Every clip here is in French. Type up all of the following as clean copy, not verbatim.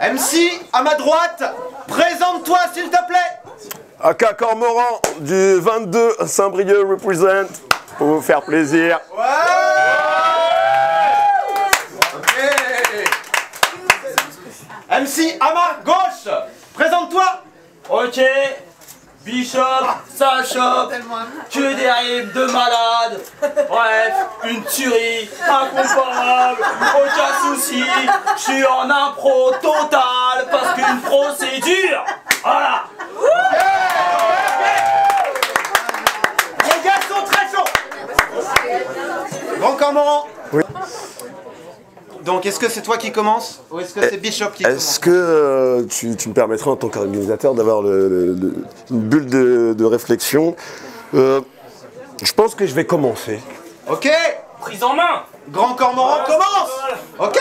MC, à ma droite, présente-toi s'il te plaît. Aka Cormoran du 22 Saint-Brieuc represent pour vous faire plaisir. Ouais. Ok. MC, à ma gauche, présente-toi. Ok, Bishop, ça chope, que des rimes de malade. Bref, une tuerie incomparable, aucun souci. Je suis en impro total parce qu'une pro c'est dur. Voilà. Les gars sont très chauds. Grand Cormoran. Oui. Donc, est-ce que c'est toi qui commence ou est-ce que c'est Bishop qui commence? Est-ce que tu me permettrais en tant qu'organisateur d'avoir une bulle de réflexion Je pense que je vais commencer. Ok. Prise en main. Grand Cormoran commence. Ok.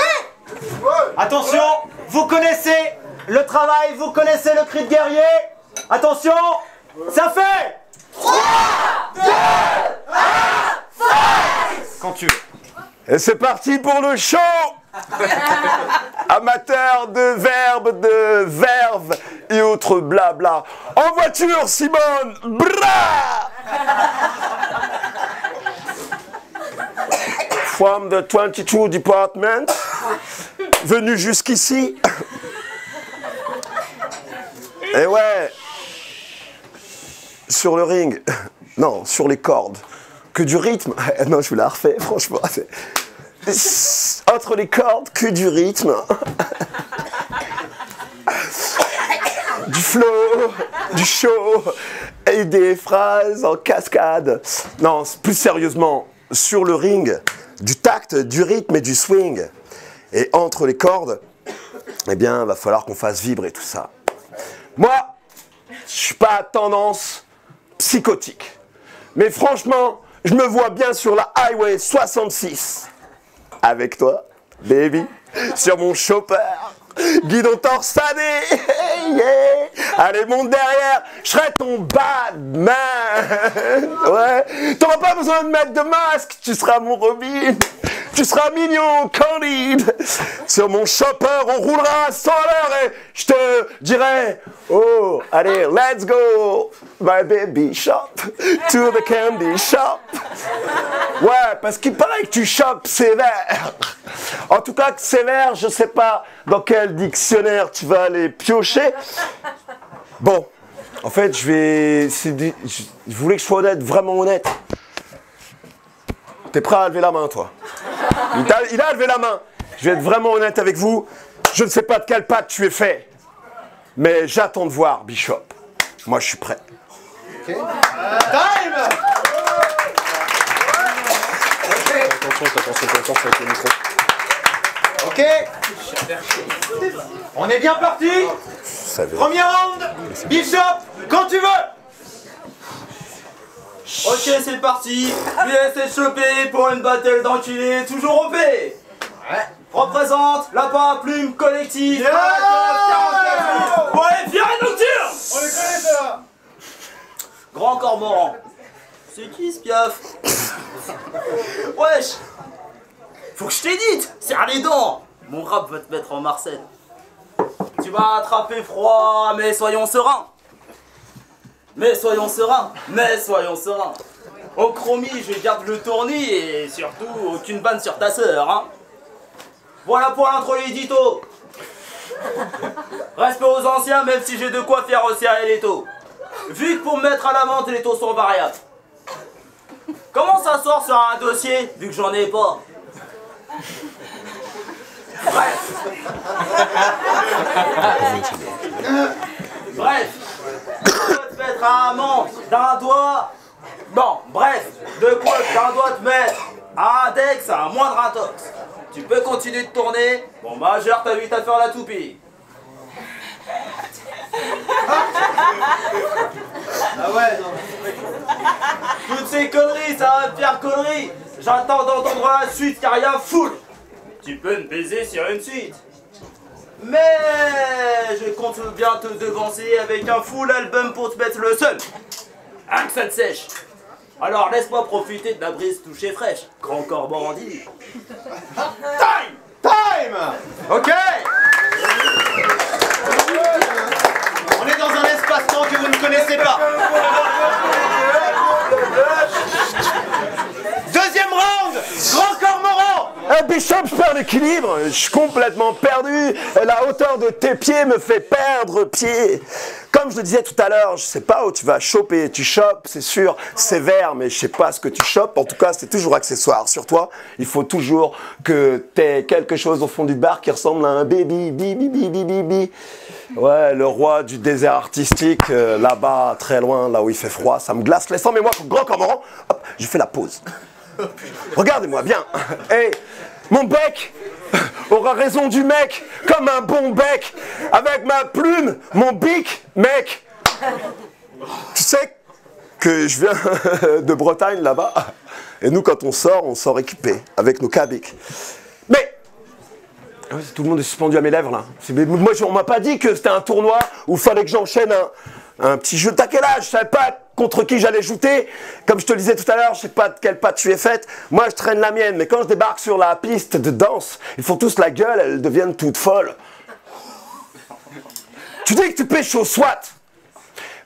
Attention, vous connaissez le travail, vous connaissez le cri de guerrier. Attention, ça fait 3, 2, 1, fight. Quand tu veux. Et c'est parti pour le show. Amateur de verbes, de verve et autres blabla. En voiture, Simone. Bra. From the 22 department, venu jusqu'ici. Et ouais, sur le ring, non, sur les cordes, que du rythme. Non, je vous la refais, franchement. Entre les cordes, que du rythme. Du flow, du show, et des phrases en cascade. Non, plus sérieusement, sur le ring, du tact, du rythme et du swing. Et entre les cordes, eh bien, va falloir qu'on fasse vibrer tout ça. Moi, je suis pas à tendance psychotique. Mais franchement, je me vois bien sur la Highway 66. Avec toi, baby, sur mon chopper. Guidon torsadé, yeah. Allez, monte derrière, je serai ton Batman. Ouais, t'auras pas besoin de mettre de masque, tu seras mon Robin. Tu seras mignon, candide. Sur mon chopper, on roulera à 100 à l'heure et je te dirai, oh, allez, let's go, my baby shop, to the candy shop. Ouais, parce qu'il paraît que tu chopes sévère. En tout cas, sévère, je sais pas dans quel dictionnaire tu vas aller piocher. Bon, en fait, je voulais que je sois honnête, vraiment honnête. T'es prêt à lever la main, toi? Il a levé la main. Je vais être vraiment honnête avec vous. Je ne sais pas de quelle pâte tu es fait. Mais j'attends de voir, Bishop. Moi, je suis prêt. Okay. Time. Attention avec le micro. Ok. On est bien parti. Premier round. Bishop, quand tu veux. Ok, c'est parti. VS chopé pour une battle d'enculés, toujours OP. Ouais. Représente la paraplume collective. Yeah. Ouais, Pierre Nocturne. On les connaît, ça. Grand Cormoran. C'est qui ce piaf? Wesh. Faut que je t'édite. Serre les dents. Mon rap va te mettre en Marseille. Tu vas attraper froid, mais soyons sereins. Mais soyons sereins, Au chromie, je garde le tournis et surtout, aucune banne sur ta sœur, hein. Voilà pour l'intro l'édito. Respect aux anciens, même si j'ai de quoi faire resserrer les taux. Vu que pour me mettre à la vente, les taux sont variables. Comment ça sort sur un dossier, vu que j'en ai pas? Bref, de quoi te mettre un amant d'un doigt. Bon, bref, de quoi d'un doigt te mettre un index à un moindre intox. Tu peux continuer de tourner. Bon, majeur, t'as vite à faire la toupie. Ah ouais, non. Toutes ces conneries, ça va me faire connerie. J'attends d'entendre la suite car y a full. Tu peux me baiser sur une suite. Mais je compte bien te devancer avec un full album pour te mettre le seul. Un que ça te sèche. Alors laisse-moi profiter de la brise touchée fraîche. Grand Cormoran dit. Time! Time! Ok! connaissez pas. Deuxième round, Grand Cormoran. Bishop, je perds l'équilibre, je suis complètement perdu. La hauteur de tes pieds me fait perdre pied. Comme je le disais tout à l'heure, je sais pas où tu vas choper. Tu chopes, c'est sûr, sévère, mais je sais pas ce que tu chopes. En tout cas, c'est toujours accessoire. Sur toi, il faut toujours que t'aies quelque chose au fond du bar qui ressemble à un baby, bibi. Ouais, le roi du désert artistique, là-bas, très loin, là où il fait froid, ça me glace les sangs. Mais moi, comme Grand Cormoran, hop, je fais la pause. Regardez-moi bien. Hey, mon bec aura raison du mec, comme un bon bec, avec ma plume, mon bic, mec. Tu sais que je viens de Bretagne là-bas, et nous quand on sort équipé, avec nos cabics. Mais tout le monde est suspendu à mes lèvres là. Moi, on m'a pas dit que c'était un tournoi où il fallait que j'enchaîne un petit jeu. T'as quel âge? Je savais pas contre qui j'allais jouer. Comme je te le disais tout à l'heure, je sais pas de quelle patte tu es faite. Moi, je traîne la mienne. Mais quand je débarque sur la piste de danse, ils font tous la gueule, elles deviennent toutes folles. Tu dis que tu pêches au SWAT.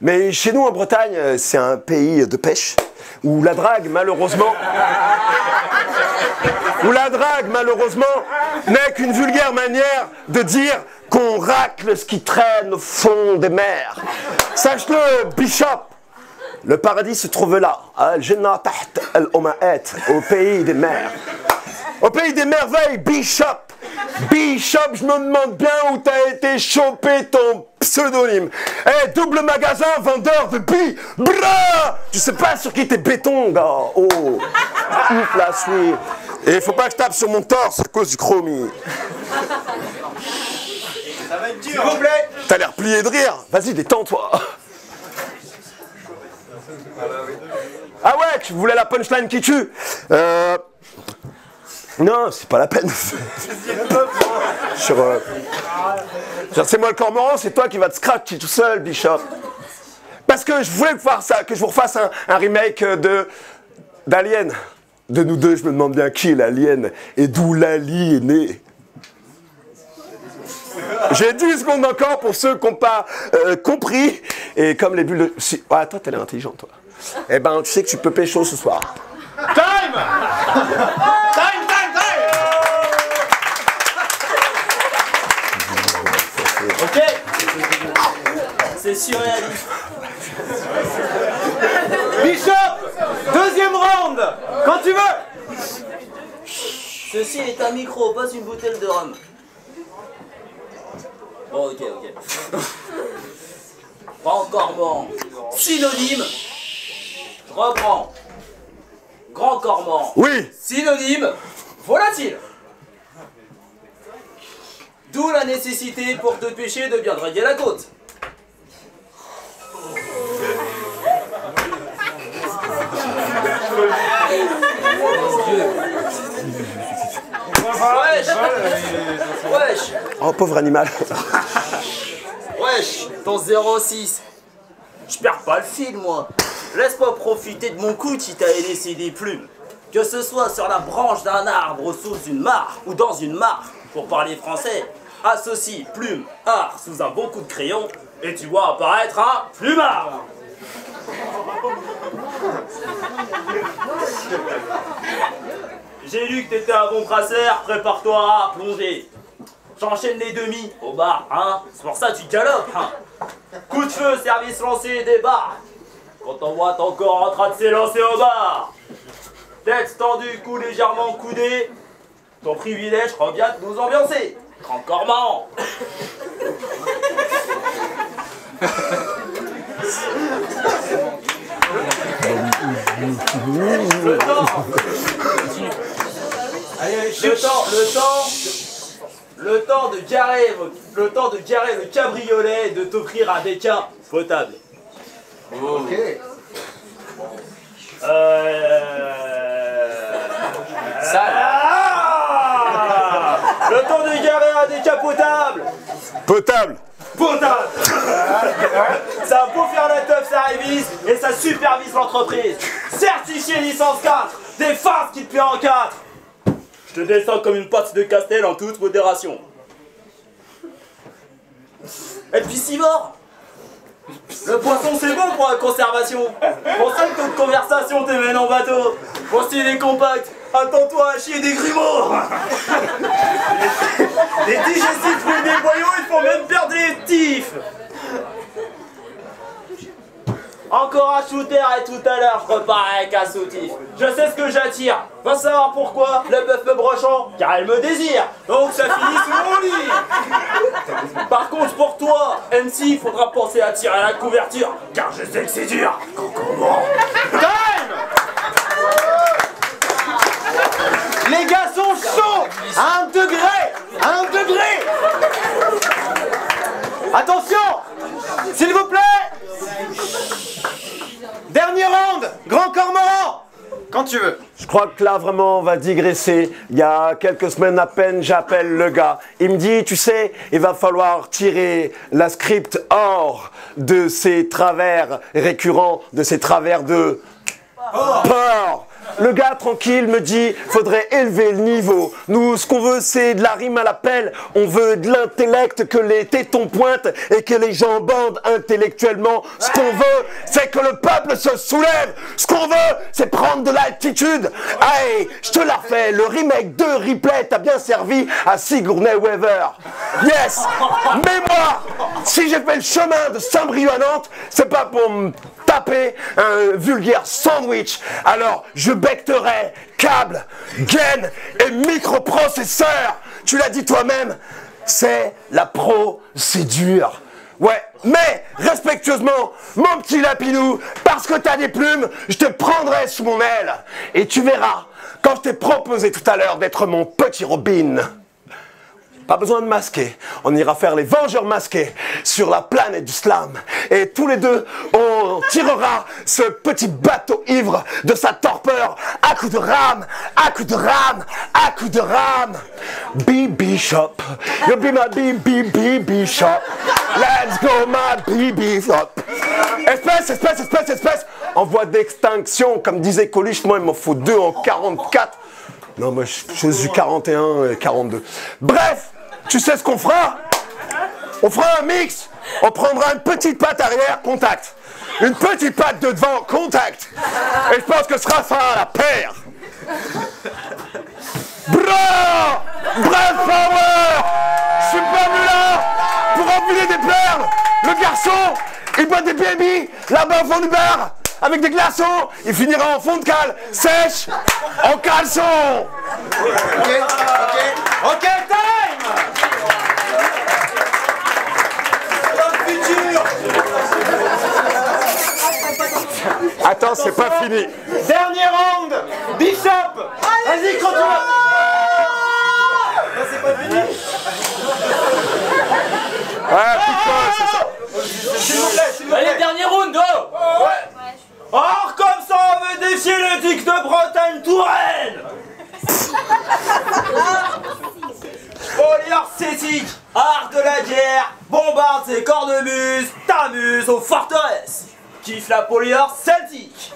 Mais chez nous, en Bretagne, c'est un pays de pêche où la drague, malheureusement, n'est qu'une vulgaire manière de dire qu'on racle ce qui traîne au fond des mers. Sache-le, Bishop, le paradis se trouve là, Al-Jannah Taht Al-Oma'at, au pays des mers. Au pays des merveilles, Bishop. Bishop, je me demande bien où t'as été chopé ton pseudonyme. Eh, double magasin, vendeur de billes. Bra! Tu sais pas sur qui t'es béton, gars. Oh, ouf, la suite. Et faut pas que je tape sur mon torse à cause du chromie. Ça va être dur. S'il vous plaît. T'as l'air plié de rire. Vas-y, détends-toi. Ah ouais, tu voulais la punchline qui tue. Non, c'est pas la peine. C'est moi le cormoran, c'est toi qui vas te scratcher tout seul, Bishop. Parce que je voulais faire ça, que je vous refasse un remake d'Alien. De nous deux, je me demande bien qui est l'alien et d'où l'ali est né. J'ai 10 secondes encore pour ceux qui n'ont pas compris. Et comme les bulles de... Ah, toi, t'as l'air intelligent, toi. Eh ben, tu sais que tu peux pécho ce soir. Time. Ok. C'est surréaliste. Bishop, deuxième round, quand tu veux. Ceci est un micro, pas une bouteille de rhum. Bon, ok. Grand Cormoran. Synonyme. Je reprends. Grand Cormoran. Oui. Synonyme. Volatile. D'où la nécessité pour te pêcher de bien draguer la côte. Wesh. Oh, pauvre animal. Wesh, ton 06. Je perds pas le fil, moi. Laisse-moi profiter de mon coup qui t'a laissé des plumes. Que ce soit sur la branche d'un arbre, sous une mare ou dans une mare, pour parler français, associe plume, art sous un bon coup de crayon et tu vois apparaître un plumard. J'ai lu que t'étais un bon brasseur, prépare-toi à plonger. J'enchaîne les demi au bar, hein. C'est pour ça que tu galopes, hein. Coup de feu, service lancé, débarque. Quand on voit ton corps en train de s'élancer au bar. Tête tendue, cou légèrement coudé. Ton privilège revient de nous ambiancer. Grand Cormoran. Le temps de garer le cabriolet et de t'offrir un déquin potable. Ok. Le temps de garer un déquin potable. Potable. Potable. Ça peut faire la teuf, ça révise et ça supervise l'entreprise. Certifié licence 4, des farces qui te plient en 4. Je te descends comme une pâte de Castel en toute modération. Et puis Cibor, Le poisson c'est bon pour la conservation. Pour ça que toute conversation te mène en bateau. Pour style est compact, attends-toi à chier des grumeaux. Les digestifs roulent des boyaux, ils font même perdre les tifs. Encore un shooter et tout à l'heure je repars avec un soutif. Je sais ce que j'attire. Va savoir pourquoi le bœuf me brochant, car elle me désire. Donc ça finit sous mon lit. Par contre pour toi, MC, il faudra penser à tirer la couverture, car je sais que c'est dur. Concombre. Time. Les gars sont chauds. À 1 degré. À 1 degré. Attention. S'il vous plaît. Dernier round, grand cormoran. Quand tu veux. Je crois que là, vraiment, on va digresser. Il y a quelques semaines à peine, j'appelle le gars. Il me dit, tu sais, il va falloir tirer la script hors de ces travers récurrents, de ces travers de peur. Le gars, tranquille, me dit, faudrait élever le niveau. Nous, ce qu'on veut, c'est de la rime à la pelle. On veut de l'intellect, que les tétons pointent et que les gens bandent intellectuellement. Ce qu'on veut, c'est que le peuple se soulève. Ce qu'on veut, c'est prendre de l'altitude. Allez, je te la refais. Le remake de Ripley t'a bien servi à Sigourney Weaver. Yes. Mais moi, si j'ai fait le chemin de Saint-Brieuc à Nantes, c'est pas pour me taper un vulgaire sandwich. Alors, je becterai câble, gaine et microprocesseur. Tu l'as dit toi-même, c'est la procédure. Ouais, mais respectueusement, mon petit lapinou, parce que t'as des plumes, je te prendrai sous mon aile. Et tu verras, quand je t'ai proposé tout à l'heure d'être mon petit Robin, pas besoin de masquer, on ira faire les Vengeurs masqués sur la planète du slam. Et tous les deux, on tirera ce petit bateau ivre de sa torpeur à coups de rame, à coups de rame, à coups de rame. Bishop, you be my Bishop. Let's go my Bishop. Espèce, en voie d'extinction, comme disait Coluche, moi il m'en faut 2 en 44. Non, moi je suis 41 et 42. Bref, tu sais ce qu'on fera? On fera un mix. On prendra une petite patte arrière, contact. Une petite patte de devant, contact. Et je pense que ce sera ça la paire. Bref power. Je suis pas venu là pour enfiler des perles. Le garçon, il boit des baby là-bas au fond du bar. Avec des glaçons, il finira en fond de cale, sèche, en caleçon. Ok, time. Attends, c'est pas fini. Dernier round, Bishop. Vas-y, continue. Non, c'est pas fini. Ouais, putain, c'est ça. S'il vous plaît, s'il vous plaît. Allez, dernier round, oh. Ouais. Or, comme ça, on veut défier le duc de Bretagne-Touraine. Polyarcétique, art de la guerre, bombarde ses cornemuses, t'amuses aux forteresses. Kiffe la polyarce celtique.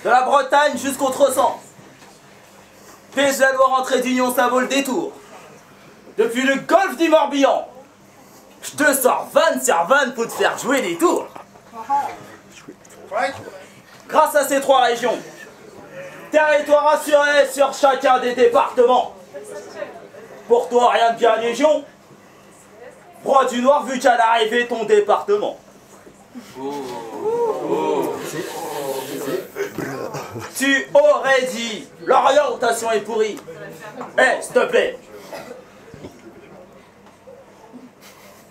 De la Bretagne jusqu'au Tressan. Pêche la Loire, entrée d'Union, ça vaut le détour. Depuis le golfe du Morbihan, je te sors vanne sur vanne pour te faire jouer des tours. Grâce à ces 3 régions, territoire assuré sur chacun des départements. Pour toi, rien de bien légion. Roi du Noir, vu qu'à l'arrivée ton département. Tu aurais dit, l'orientation est pourrie. Eh, s'il te plaît.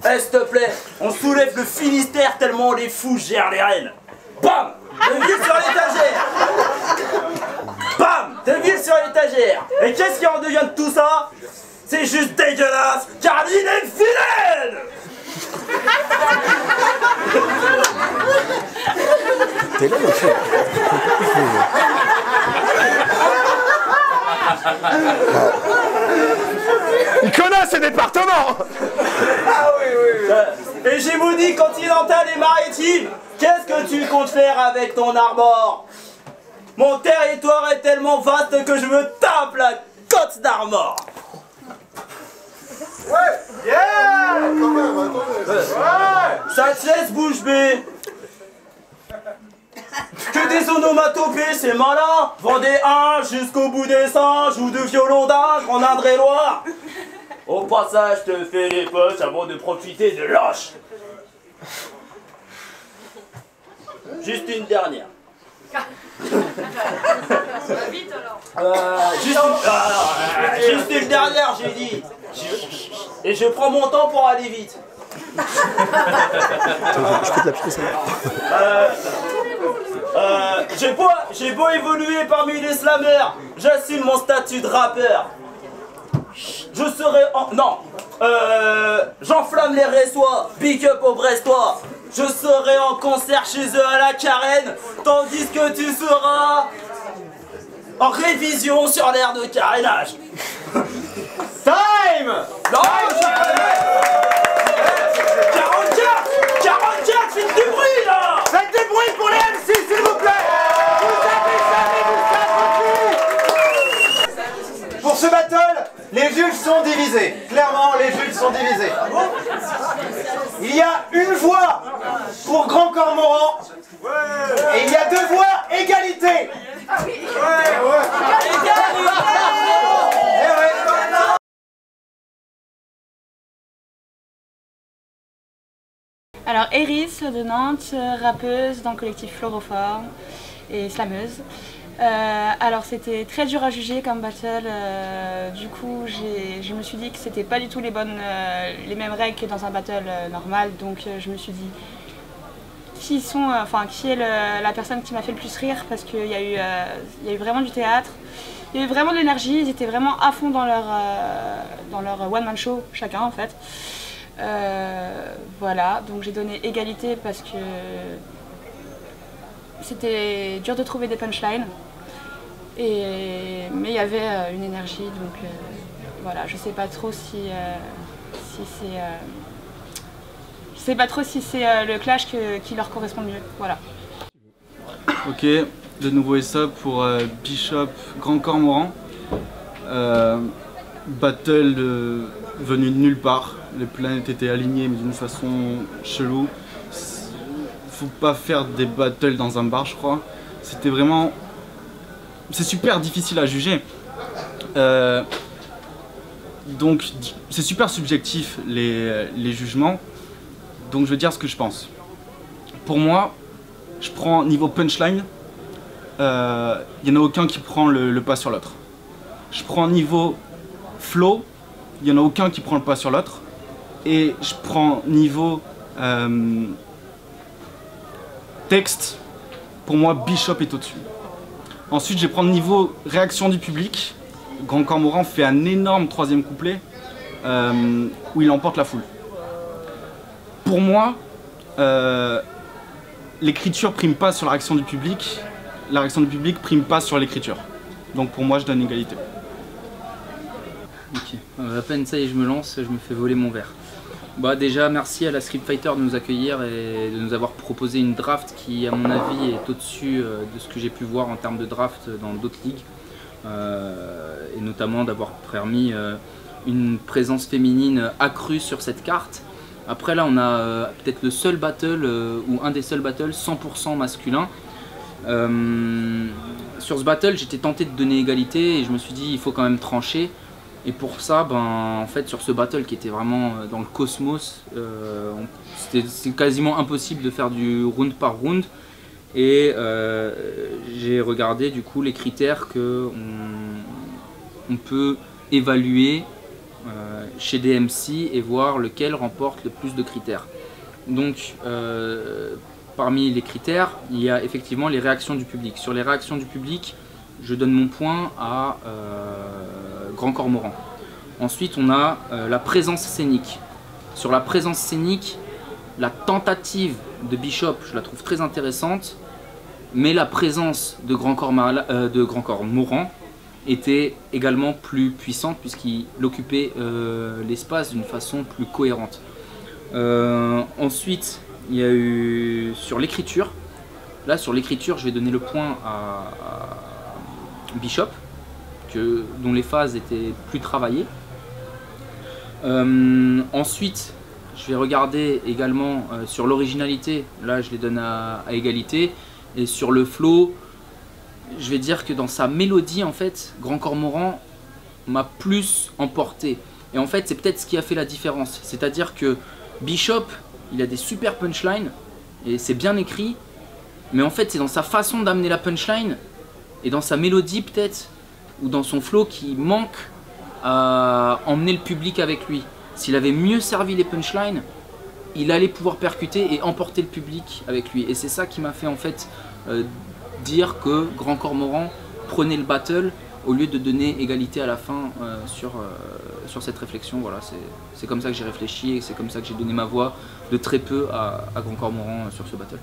Eh, s'il te plaît, on soulève le Finistère tellement les fous gèrent les rênes. Bam! De ville sur l'étagère. Bam! De ville sur l'étagère. Et qu'est-ce qui en devient de tout ça? C'est juste dégueulasse, car il est vilaine. T'es là, monsieur. Il connaît ces départements. Ah oui. Et j'ai vous dit continental et maritime, qu'est-ce que tu comptes faire avec ton arbor? Mon territoire est tellement vaste que je me tape la côte d'Armor. Yeah! Ça te laisse bouche bée. Que des onomatopées, c'est malin. Vendez un jusqu'au bout des singes ou de violon d'âge en Indre-et-Loire. Au passage, te fais les poches avant de profiter de l'oche. Juste une dernière. Juste une dernière, j'ai dit. Et je prends mon temps pour aller vite. Je peux te la piquer, ça. J'ai beau évoluer parmi les slammers, j'assume mon statut de rappeur. Je serai en... Non, j'enflamme les Ressois, big up aux Brestois. Je serai en concert chez eux à la Carène, tandis que tu seras en révision sur l'air de carénage. Time! Non, 44, faites du bruit là! Faites du bruit pour les MC, s'il vous plaît! Vous avez jamais vu ça. Pour ce battle, les juges sont divisés. Clairement, les juges sont divisés. Il y a une voix pour Grand Cormoran et il y a 2 voix égalité. Alors Eris de Nantes, rappeuse dans le collectif Floroforme et slameuse. Alors c'était très dur à juger comme battle, du coup je me suis dit que c'était pas du tout les mêmes règles que dans un battle normal, donc je me suis dit qui est la personne qui m'a fait le plus rire, parce qu'il y a eu vraiment du théâtre, il y a eu vraiment de l'énergie, ils étaient vraiment à fond dans leur one-man show chacun en fait. Voilà, donc j'ai donné égalité parce que c'était dur de trouver des punchlines, mais il y avait une énergie, donc voilà, je sais pas trop si c'est le clash qui leur correspond le mieux, voilà. Ok, de nouveau Aesop pour Bishop Grand Cormoran. Battle venu de nulle part, les planètes étaient alignées mais d'une façon chelou. Faut pas faire des battles dans un bar, je crois. C'était vraiment... C'est super difficile à juger. Donc c'est super subjectif les jugements. Donc je vais dire ce que je pense. Pour moi, je prends niveau punchline, il n'y en a aucun qui prend le pas sur l'autre. Je prends niveau flow, il n'y en a aucun qui prend le pas sur l'autre. Et je prends niveau texte, pour moi Bishop est au-dessus. Ensuite je vais prendre niveau réaction du public. Grand Cormoran fait un énorme 3e couplet où il emporte la foule. Pour moi, l'écriture prime pas sur la réaction du public, la réaction du public prime pas sur l'écriture. Donc pour moi je donne égalité. Ok, à peine ça y est, je me lance, je me fais voler mon verre. Bah déjà merci à la Script Fighter de nous accueillir et de nous avoir proposé une draft qui à mon avis est au-dessus de ce que j'ai pu voir en termes de draft dans d'autres ligues. Et notamment d'avoir permis une présence féminine accrue sur cette carte. Après là on a peut-être le seul battle ou un des seuls battles 100% masculin. Sur ce battle j'étais tenté de donner égalité et je me suis dit il faut quand même trancher. Et pour ça, en fait, sur ce battle qui était vraiment dans le cosmos, c'était quasiment impossible de faire du round par round. Et j'ai regardé du coup les critères qu'on peut évaluer chez des MC et voir lequel remporte le plus de critères. Donc, parmi les critères, il y a effectivement les réactions du public. Sur les réactions du public, je donne mon point à Grand Cormoran. Ensuite, on a la présence scénique. Sur la présence scénique, la tentative de Bishop, je la trouve très intéressante, mais la présence de Grand Cormoran était également plus puissante puisqu'il occupait l'espace d'une façon plus cohérente. Ensuite, il y a eu sur l'écriture. Là, sur l'écriture, je vais donner le point à Bishop, dont les phases étaient plus travaillées. Ensuite, je vais regarder également sur l'originalité, là je les donne à égalité, et sur le flow, je vais dire que dans sa mélodie en fait, Grand Cormoran m'a plus emporté. Et en fait c'est peut-être ce qui a fait la différence, c'est-à-dire que Bishop, il a des super punchlines, et c'est bien écrit, mais en fait c'est dans sa façon d'amener la punchline, et dans sa mélodie peut-être, ou dans son flow qui manque à emmener le public avec lui. S'il avait mieux servi les punchlines, il allait pouvoir percuter et emporter le public avec lui. Et c'est ça qui m'a fait en fait dire que Grand Cormoran prenait le battle au lieu de donner égalité à la fin sur cette réflexion. Voilà, c'est comme ça que j'ai réfléchi et c'est comme ça que j'ai donné ma voix de très peu à Grand Cormoran sur ce battle.